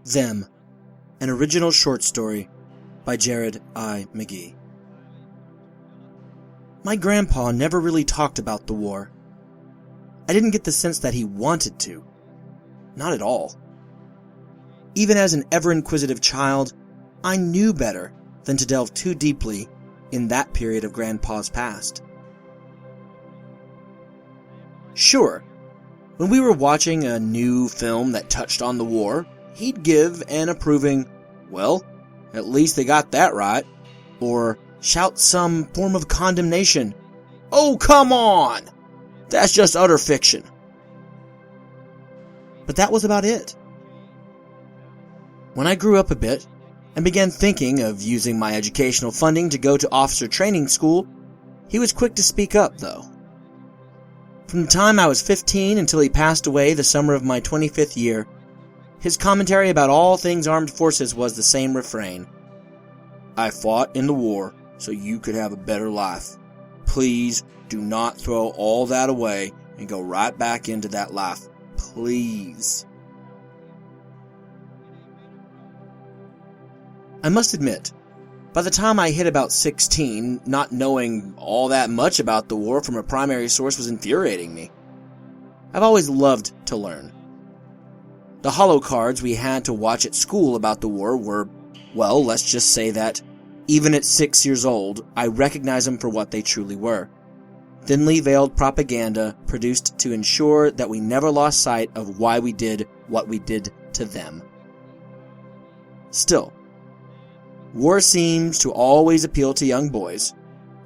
Them, an original short story by Jared I. McGee. My grandpa never really talked about the war. I didn't get the sense that he wanted to. Not at all. Even as an ever-inquisitive child, I knew better than to delve too deeply in that period of Grandpa's past. Sure, when we were watching a new film that touched on the war, he'd give an approving, "Well, at least they got that right," or shout some form of condemnation, "Oh, come on! That's just utter fiction." But that was about it. When I grew up a bit and began thinking of using my educational funding to go to officer training school, he was quick to speak up, though. From the time I was 15 until he passed away the summer of my 25th year, his commentary about all things armed forces was the same refrain. "I fought in the war so you could have a better life. Please do not throw all that away and go right back into that life. Please." I must admit, by the time I hit about 16, not knowing all that much about the war from a primary source was infuriating me. I've always loved to learn. The holo cards we had to watch at school about the war were, well, let's just say that, even at 6 years old, I recognized them for what they truly were. Thinly veiled propaganda produced to ensure that we never lost sight of why we did what we did to them. Still, war seems to always appeal to young boys,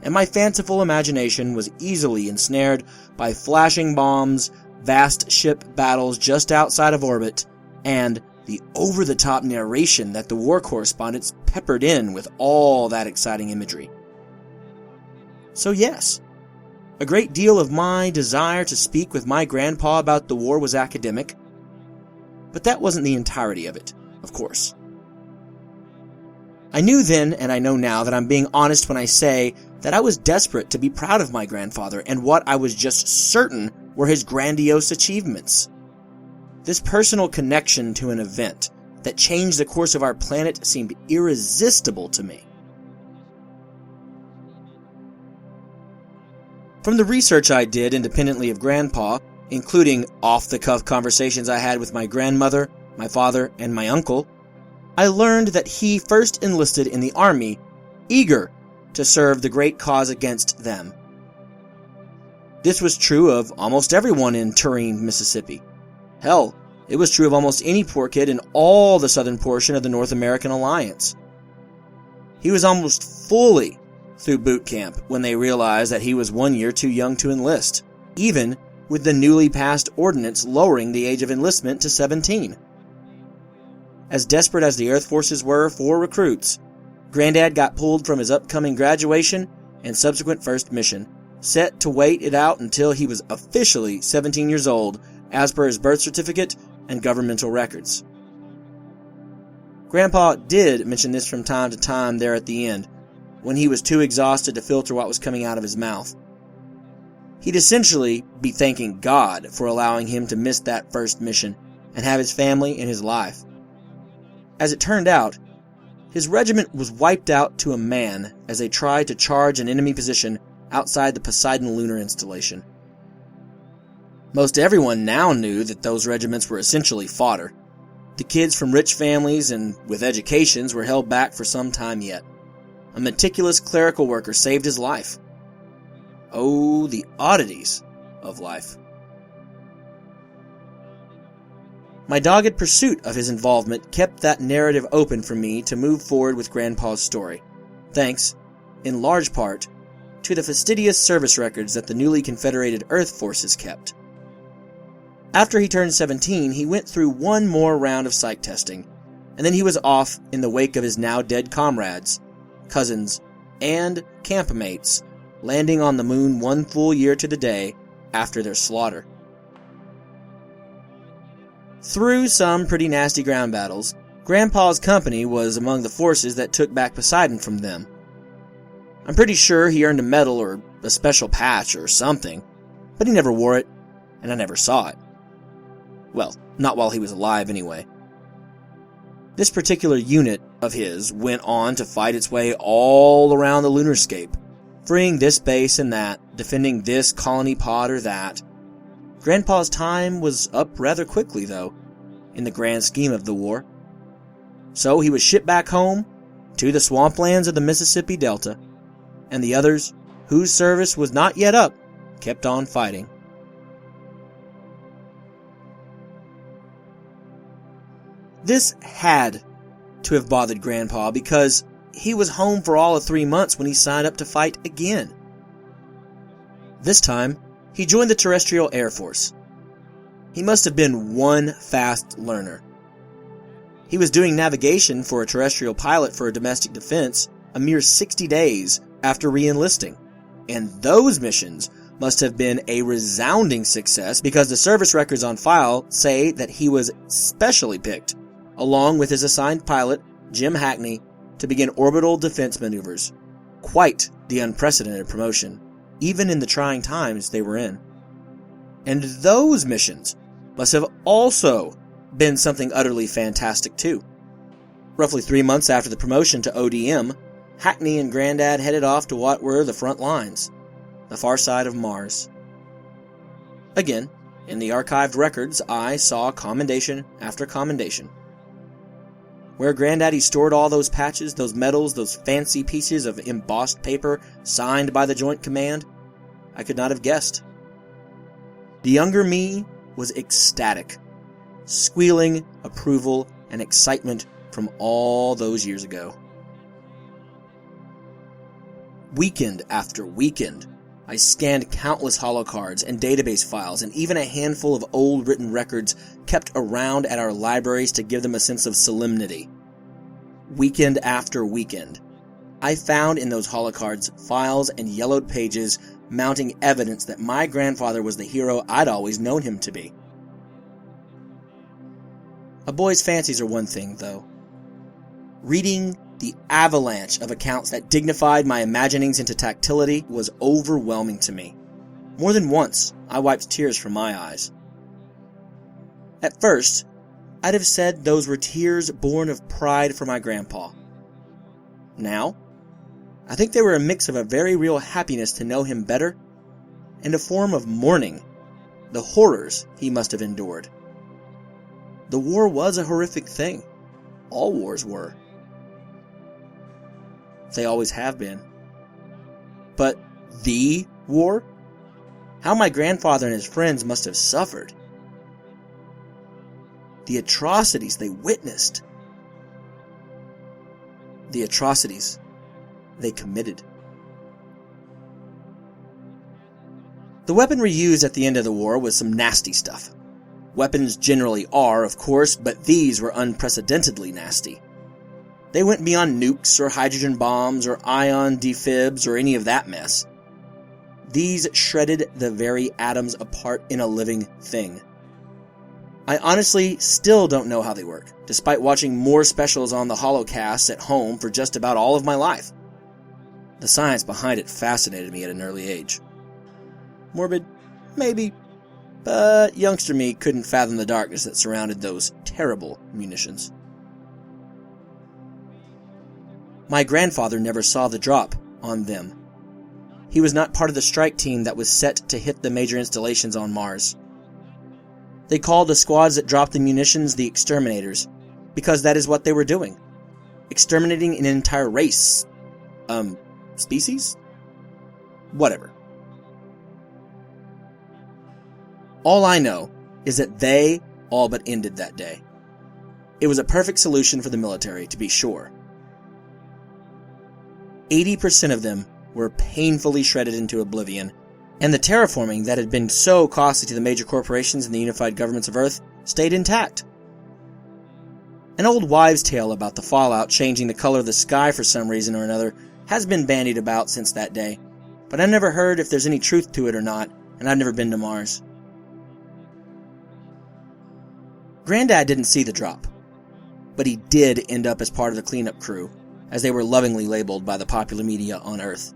and my fanciful imagination was easily ensnared by flashing bombs, vast ship battles just outside of orbit, and the over-the-top narration that the war correspondents peppered in with all that exciting imagery. So yes, a great deal of my desire to speak with my grandpa about the war was academic, but that wasn't the entirety of it, of course. I knew then, and I know now, that I'm being honest when I say that I was desperate to be proud of my grandfather and what I was just certain were his grandiose achievements. This personal connection to an event that changed the course of our planet seemed irresistible to me. From the research I did independently of Grandpa, including off-the-cuff conversations I had with my grandmother, my father, and my uncle, I learned that he first enlisted in the Army, eager to serve the great cause against them. This was true of almost everyone in Turin, Mississippi. Hell, it was true of almost any poor kid in all the southern portion of the North American Alliance. He was almost fully through boot camp when they realized that he was 1 year too young to enlist, even with the newly passed ordinance lowering the age of enlistment to 17. As desperate as the Earth Forces were for recruits, Granddad got pulled from his upcoming graduation and subsequent first mission, set to wait it out until he was officially 17 years old, as per his birth certificate and governmental records. Grandpa did mention this from time to time there at the end, when he was too exhausted to filter what was coming out of his mouth. He'd essentially be thanking God for allowing him to miss that first mission and have his family and his life. As it turned out, his regiment was wiped out to a man as they tried to charge an enemy position outside the Poseidon lunar installation. Most everyone now knew that those regiments were essentially fodder. The kids from rich families and with educations were held back for some time yet. A meticulous clerical worker saved his life. Oh, the oddities of life. My dogged pursuit of his involvement kept that narrative open for me to move forward with Grandpa's story, thanks, in large part, to the fastidious service records that the newly confederated Earth Forces kept. After he turned 17, he went through one more round of psych testing, and then he was off in the wake of his now-dead comrades, cousins, and campmates, landing on the moon 1 full year to the day after their slaughter. Through some pretty nasty ground battles, Grandpa's company was among the forces that took back Poseidon from them. I'm pretty sure he earned a medal or a special patch or something, but he never wore it, and I never saw it. Well, not while he was alive anyway. This particular unit of his went on to fight its way all around the lunarscape, freeing this base and that, defending this colony pod or that. Grandpa's time was up rather quickly, though, in the grand scheme of the war. So he was shipped back home to the swamplands of the Mississippi Delta, and the others, whose service was not yet up, kept on fighting. This had to have bothered Grandpa because he was home for all of 3 months when he signed up to fight again. This time, he joined the Terrestrial Air Force. He must have been one fast learner. He was doing navigation for a terrestrial pilot for a domestic defense a mere 60 days after re-enlisting, and those missions must have been a resounding success because the service records on file say that he was specially picked, along with his assigned pilot, Jim Hackney, to begin orbital defense maneuvers. Quite the unprecedented promotion, even in the trying times they were in. And those missions must have also been something utterly fantastic too. Roughly 3 months after the promotion to ODM, Hackney and Grandad headed off to what were the front lines, the far side of Mars. Again, in the archived records, I saw commendation after commendation. Where Granddaddy stored all those patches, those medals, those fancy pieces of embossed paper signed by the Joint Command, I could not have guessed. The younger me was ecstatic, squealing approval and excitement from all those years ago. Weekend after weekend, I scanned countless holocards and database files and even a handful of old written records kept around at our libraries to give them a sense of solemnity. Weekend after weekend, I found in those holocards files and yellowed pages mounting evidence that my grandfather was the hero I'd always known him to be. A boy's fancies are one thing, though. Reading the avalanche of accounts that dignified my imaginings into tactility was overwhelming to me. More than once, I wiped tears from my eyes. At first, I'd have said those were tears born of pride for my grandpa. Now, I think they were a mix of a very real happiness to know him better and a form of mourning the horrors he must have endured. The war was a horrific thing. All wars were. They always have been. But the war? How my grandfather and his friends must have suffered. The atrocities they witnessed. The atrocities they committed. The weaponry used at the end of the war was some nasty stuff. Weapons generally are, of course, but these were unprecedentedly nasty. They went beyond nukes or hydrogen bombs or ion defibs or any of that mess. These shredded the very atoms apart in a living thing. I honestly still don't know how they work, despite watching more specials on the holocasts at home for just about all of my life. The science behind it fascinated me at an early age. Morbid? Maybe. But youngster me couldn't fathom the darkness that surrounded those terrible munitions. My grandfather never saw the drop on them. He was not part of the strike team that was set to hit the major installations on Mars. They called the squads that dropped the munitions the exterminators, because that is what they were doing. Exterminating an entire race. Species? Whatever. All I know is that they all but ended that day. It was a perfect solution for the military, to be sure. 80% of them were painfully shredded into oblivion, and the terraforming that had been so costly to the major corporations and the unified governments of Earth stayed intact. An old wives' tale about the fallout changing the color of the sky for some reason or another has been bandied about since that day, but I've never heard if there's any truth to it or not, and I've never been to Mars. Granddad didn't see the drop, but he did end up as part of the cleanup crew, as they were lovingly labeled by the popular media on Earth.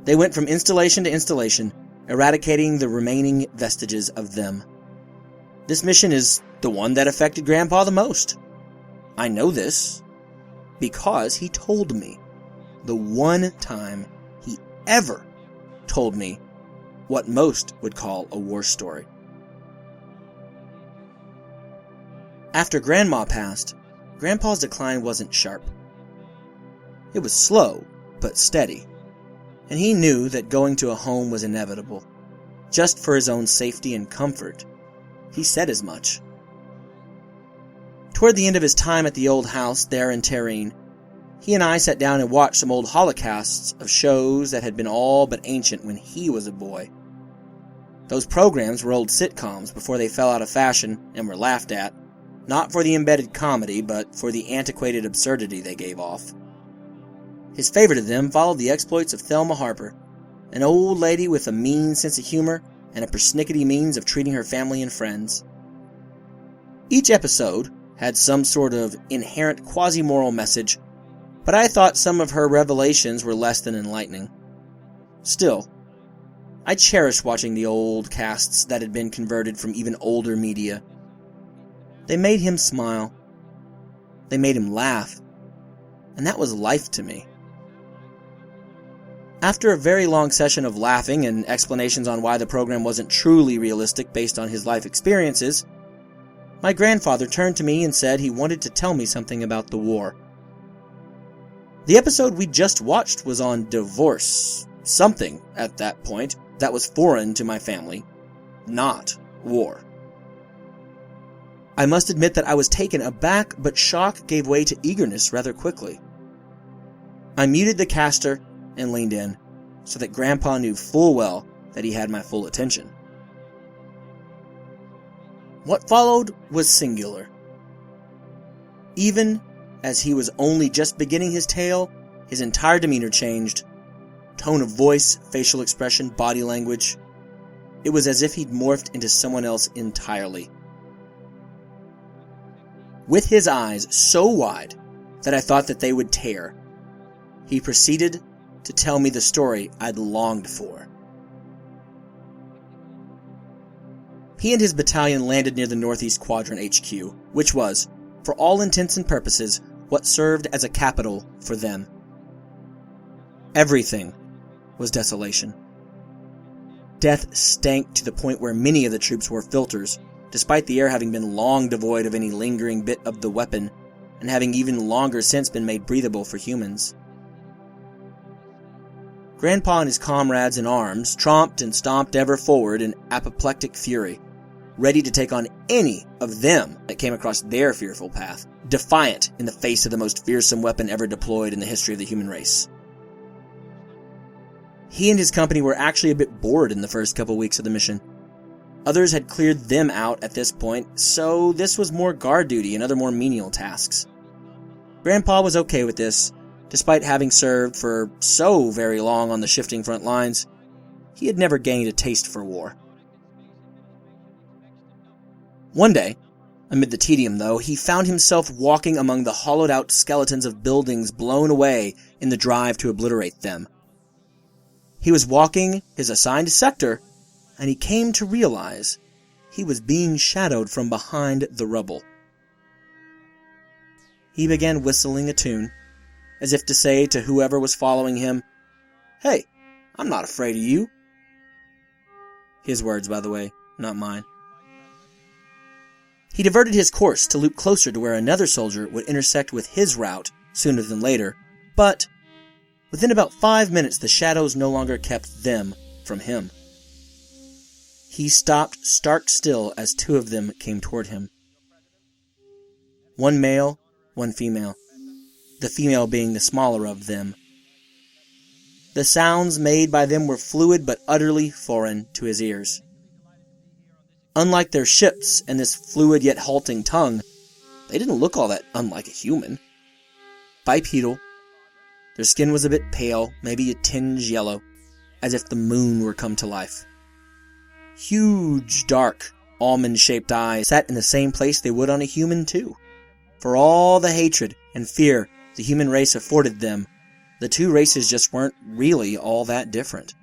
They went from installation to installation, eradicating the remaining vestiges of them. This mission is the one that affected Grandpa the most. I know this because he told me. The one time he ever told me what most would call a war story. After Grandma passed, Grandpa's decline wasn't sharp. It was slow, but steady, and he knew that going to a home was inevitable, just for his own safety and comfort. He said as much. Toward the end of his time at the old house there in Terrene, he and I sat down and watched some old holocausts of shows that had been all but ancient when he was a boy. Those programs were old sitcoms before they fell out of fashion and were laughed at, not for the embedded comedy, but for the antiquated absurdity they gave off. His favorite of them followed the exploits of Thelma Harper, an old lady with a mean sense of humor and a persnickety means of treating her family and friends. Each episode had some sort of inherent quasi-moral message, but I thought some of her revelations were less than enlightening. Still, I cherished watching the old casts that had been converted from even older media. They made him smile. They made him laugh. And that was life to me. After a very long session of laughing and explanations on why the program wasn't truly realistic based on his life experiences, my grandfather turned to me and said he wanted to tell me something about the war. The episode we just watched was on divorce, something, at that point, that was foreign to my family, not war. I must admit that I was taken aback, but shock gave way to eagerness rather quickly. I muted the caster and leaned in, so that Grandpa knew full well that he had my full attention. What followed was singular. Even as he was only just beginning his tale, his entire demeanor changed. Tone of voice, facial expression, body language. It was as if he'd morphed into someone else entirely. With his eyes so wide that I thought that they would tear, he proceeded to tell me the story I'd longed for. He and his battalion landed near the Northeast Quadrant HQ, which was, for all intents and purposes, what served as a capital for them. Everything was desolation. Death stank to the point where many of the troops wore filters, despite the air having been long devoid of any lingering bit of the weapon, and having even longer since been made breathable for humans. Grandpa and his comrades in arms tromped and stomped ever forward in apoplectic fury, ready to take on any of them that came across their fearful path, defiant in the face of the most fearsome weapon ever deployed in the history of the human race. He and his company were actually a bit bored in the first couple weeks of the mission. Others had cleared them out at this point, so this was more guard duty and other more menial tasks. Grandpa was okay with this. Despite having served for so very long on the shifting front lines, he had never gained a taste for war. One day, amid the tedium though, he found himself walking among the hollowed-out skeletons of buildings blown away in the drive to obliterate them. He was walking his assigned sector, and he came to realize he was being shadowed from behind the rubble. He began whistling a tune, as if to say to whoever was following him, "Hey, I'm not afraid of you." His words, by the way, not mine. He diverted his course to loop closer to where another soldier would intersect with his route sooner than later, but within about 5 minutes the shadows no longer kept them from him. He stopped stark still as 2 of them came toward him. One male, one female. The female being the smaller of them. The sounds made by them were fluid but utterly foreign to his ears. Unlike their ships and this fluid yet halting tongue, they didn't look all that unlike a human. Bipedal, their skin was a bit pale, maybe a tinge yellow, as if the moon were come to life. Huge, dark, almond-shaped eyes sat in the same place they would on a human too. For all the hatred and fear the human race afforded them, the 2 races just weren't really all that different.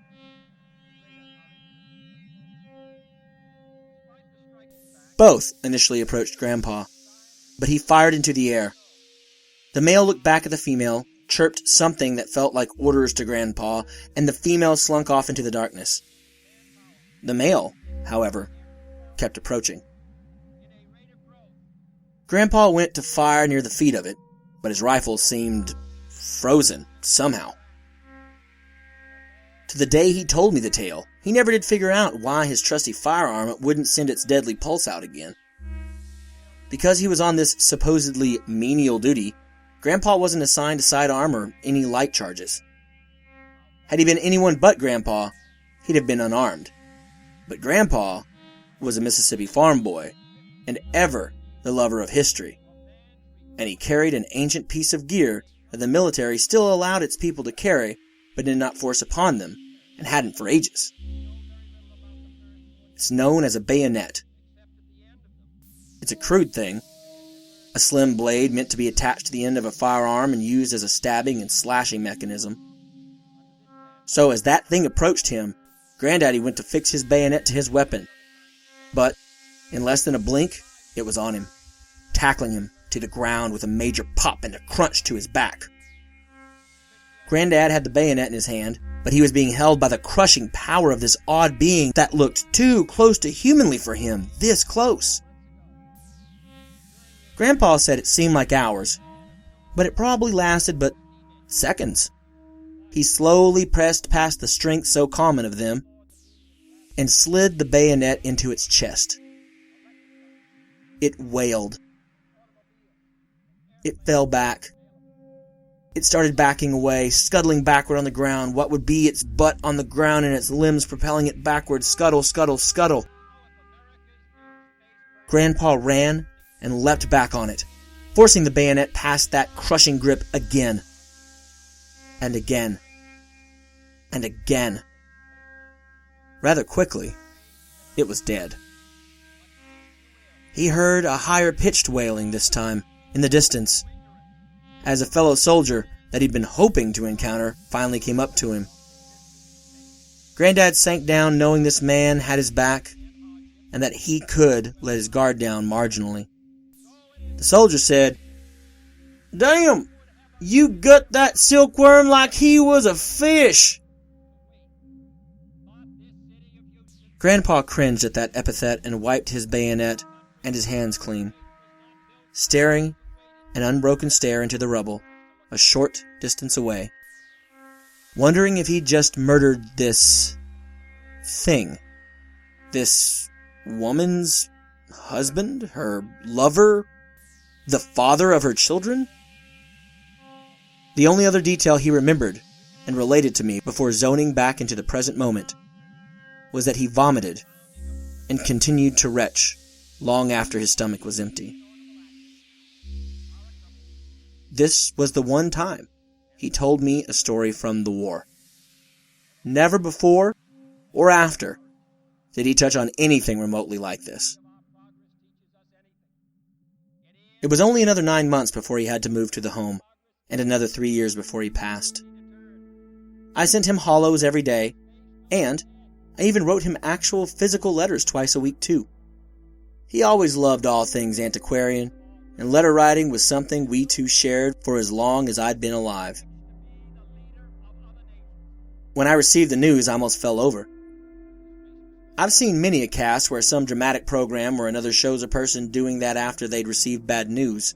Both initially approached Grandpa, but he fired into the air, The male looked back at the female, chirped something that felt like orders to Grandpa, and the female slunk off into the darkness. The male, however, kept approaching. Grandpa went to fire near the feet of it, but his rifle seemed frozen somehow. To the day he told me the tale, he never did figure out why his trusty firearm wouldn't send its deadly pulse out again. Because he was on this supposedly menial duty, Grandpa wasn't assigned a sidearm or any light charges. Had he been anyone but Grandpa, he'd have been unarmed. But Grandpa was a Mississippi farm boy, and ever the lover of history. And he carried an ancient piece of gear that the military still allowed its people to carry, but did not force upon them, and hadn't for ages. It's known as a bayonet. It's a crude thing, a slim blade meant to be attached to the end of a firearm and used as a stabbing and slashing mechanism. So as that thing approached him, Granddaddy went to fix his bayonet to his weapon. But, in less than a blink, it was on him, tackling him to the ground with a major pop and a crunch to his back. Granddad had the bayonet in his hand, but he was being held by the crushing power of this odd being that looked too close to humanly for him, this close. Grandpa said it seemed like hours, but it probably lasted but seconds. He slowly pressed past the strength so common of them, and slid the bayonet into its chest. It wailed. It fell back. It started backing away, scuttling backward on the ground, what would be its butt on the ground and its limbs propelling it backward, scuttle, scuttle, scuttle. Grandpa ran and leapt back on it, forcing the bayonet past that crushing grip again. And again. And again. Rather quickly, it was dead. He heard a higher-pitched wailing this time, in the distance, as a fellow soldier that he'd been hoping to encounter finally came up to him. Granddad sank down knowing this man had his back, and that he could let his guard down marginally. The soldier said, "Damn, you gut that silkworm like he was a fish." Grandpa cringed at that epithet and wiped his bayonet and his hands clean, staring an unbroken stare into the rubble, a short distance away, wondering if he'd just murdered this thing, this woman's husband, her lover, the father of her children. The only other detail he remembered and related to me before zoning back into the present moment was that he vomited and continued to retch long after his stomach was empty. This was the one time he told me a story from the war. Never before or after did he touch on anything remotely like this. It was only another 9 months before he had to move to the home, and another 3 years before he passed. I sent him hollows every day, and I even wrote him actual physical letters twice a week too. He always loved all things antiquarian, and letter writing was something we two shared for as long as I'd been alive. When I received the news, I almost fell over. I've seen many a cast where some dramatic program or another shows a person doing that after they'd received bad news,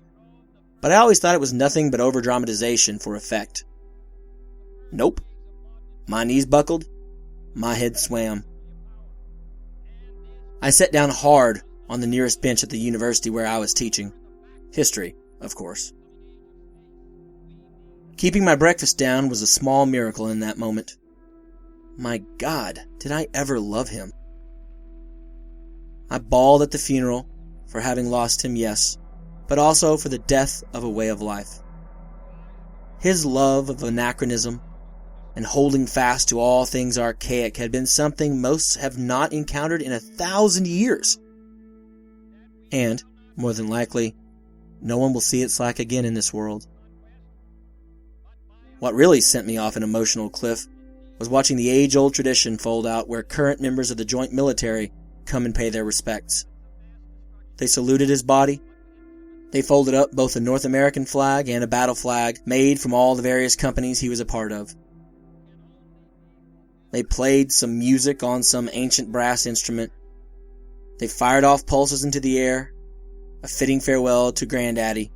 but I always thought it was nothing but over-dramatization for effect. Nope. My knees buckled, my head swam. I sat down hard on the nearest bench at the university where I was teaching. History, of course. Keeping my breakfast down was a small miracle in that moment. My God, did I ever love him? I bawled at the funeral for having lost him, yes, but also for the death of a way of life. His love of anachronism and holding fast to all things archaic had been something most have not encountered in 1,000 years. And, more than likely, no one will see its like again in this world. What really sent me off an emotional cliff was watching the age-old tradition fold out where current members of the joint military come and pay their respects. They saluted his body, They folded up both a North American flag and a battle flag made from all the various companies he was a part of. They played some music on some ancient brass instrument. They fired off pulses into the air, a fitting farewell to Granddaddy,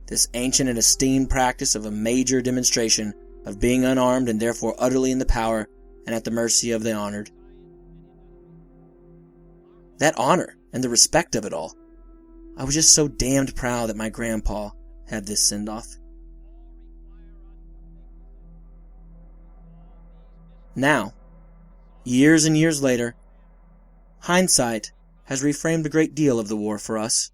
this ancient and esteemed practice of a major demonstration of being unarmed and therefore utterly in the power and at the mercy of the honored. That honor and the respect of it all. I was just so damned proud that my grandpa had this send-off. Now, years and years later, hindsight has reframed a great deal of the war for us.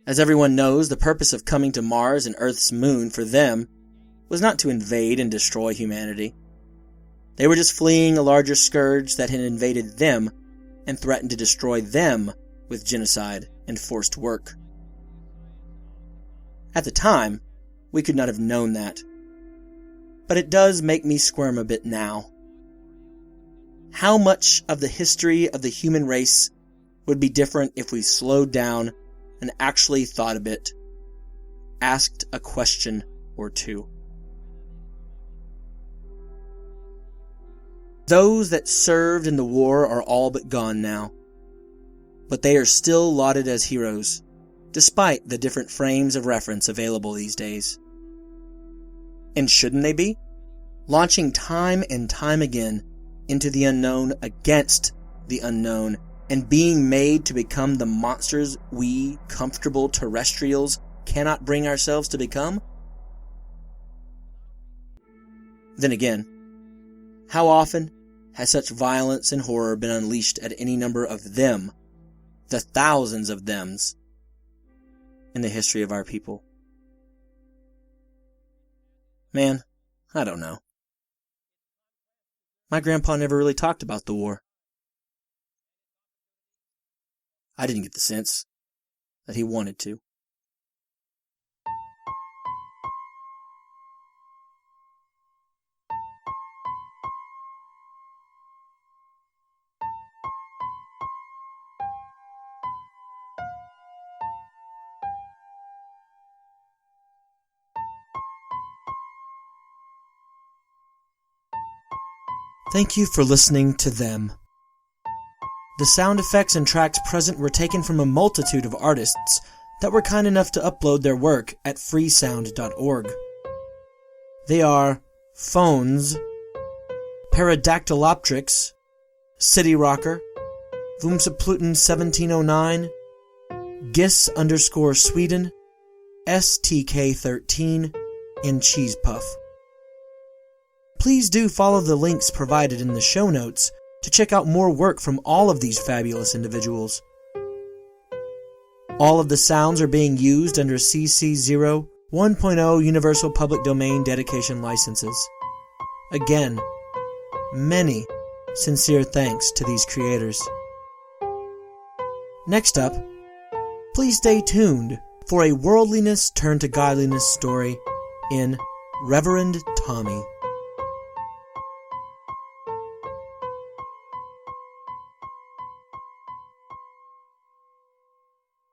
As everyone knows, the purpose of coming to Mars and Earth's moon for them was not to invade and destroy humanity. They were just fleeing a larger scourge that had invaded them and threatened to destroy them with genocide and forced work. At the time, we could not have known that. But it does make me squirm a bit now. How much of the history of the human race would be different if we slowed down and actually thought a bit, asked a question or two? Those that served in the war are all but gone now, but they are still lauded as heroes, despite the different frames of reference available these days. And shouldn't they be? Launching time and time again into the unknown against the unknown, and being made to become the monsters we, comfortable terrestrials, cannot bring ourselves to become? Then again, how often has such violence and horror been unleashed at any number of them, the thousands of thems, in the history of our people? Man, I don't know. My grandpa never really talked about the war. I didn't get the sense that he wanted to. Thank you for listening to Them. The sound effects and tracks present were taken from a multitude of artists that were kind enough to upload their work at freesound.org. They are Phones, Paradactyloptrix, City Rocker, Vumsaplutin 1709, Gis_Sweden, STK13, and Cheese Puff. Please do follow the links provided in the show notes to check out more work from all of these fabulous individuals. All of the sounds are being used under CC 0 1.0 Universal Public Domain dedication licenses. Again, many sincere thanks to these creators. Next up, please stay tuned for a worldliness turned to godliness story in Reverend Tommy.